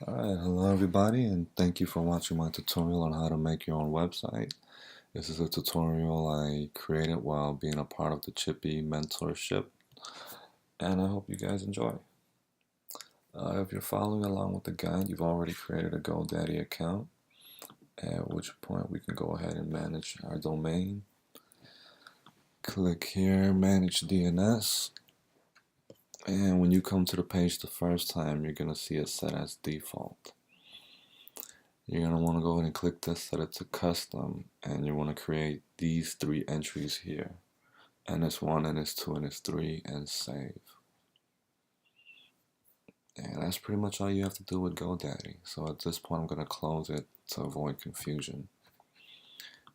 Alright, hello everybody, and thank you for watching my tutorial on how to make your own website. This is a tutorial I created while being a part of the Chippy mentorship, and I hope you guys enjoy. If you're following along with the guide, you've already created a GoDaddy account, at which point we can go ahead and manage our domain. Click here, Manage DNS, and when you come to the page the first time, you're going to see it set as default. You're going to want to go ahead and click this, set it to custom, and you want to create these three entries here. NS1, NS2, NS3, and save. And that's pretty much all you have to do with GoDaddy. So at this point I'm going to close it to avoid confusion.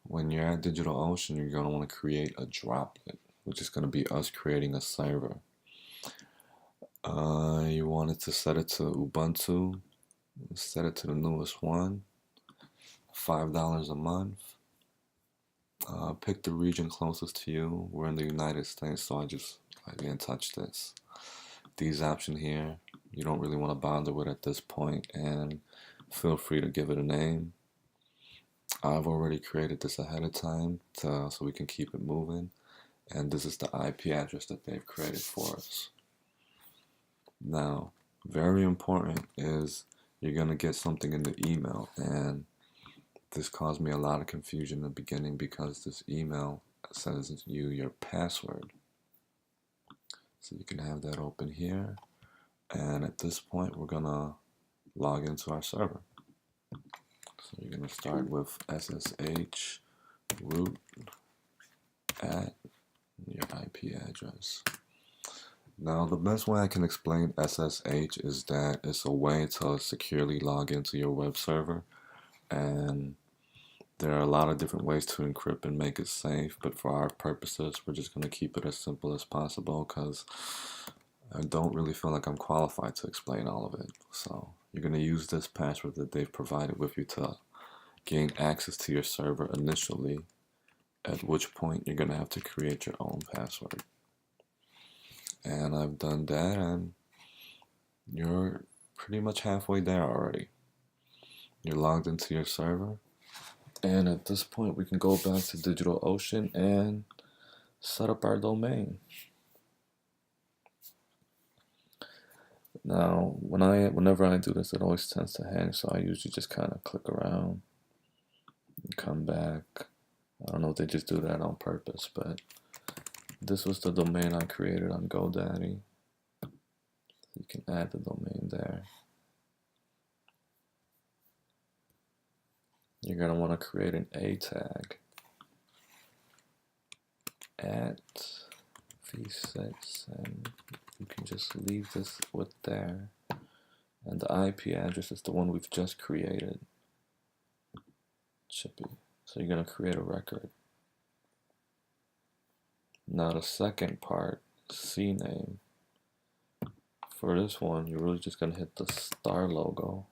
When you're at DigitalOcean, you're going to want to create a droplet, which is going to be us creating a server. You want it to set it to Ubuntu, set it to the newest one, $5 a month. Pick the region closest to you. We're in the United States, so I didn't touch this. These options here, you don't really want to bother with at this point, and feel free to give it a name. I've already created this ahead of time so we can keep it moving, and this is the IP address that they've created for us. Now, very important is you're going to get something in the email, and this caused me a lot of confusion in the beginning because this email says your password. So you can have that open here, and at this point we're gonna log into our server. So you're gonna start with SSH root at your IP address. Now the best way I can explain SSH is that it's a way to securely log into your web server, and there are a lot of different ways to encrypt and make it safe, but for our purposes, we're just going to keep it as simple as possible because I don't really feel like I'm qualified to explain all of it. So you're going to use this password that they've provided with you to gain access to your server initially, at which point you're going to have to create your own password. And I've done that, and you're pretty much halfway there already. You're logged into your server. And at this point, we can go back to DigitalOcean and set up our domain. Now, whenever I do this, it always tends to hang, so I usually just kind of click around and come back. I don't know if they just do that on purpose, but this was the domain I created on GoDaddy. You can add the domain there. You're going to want to create an A tag at v6, and you can just leave this with there. And the IP address is the one we've just created, Chippy. So you're going to create a record. Now the second part, CNAME. For this one, you're really just going to hit the star logo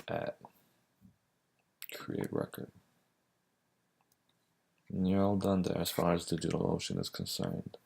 at create record. And you're all done there as far as DigitalOcean is concerned.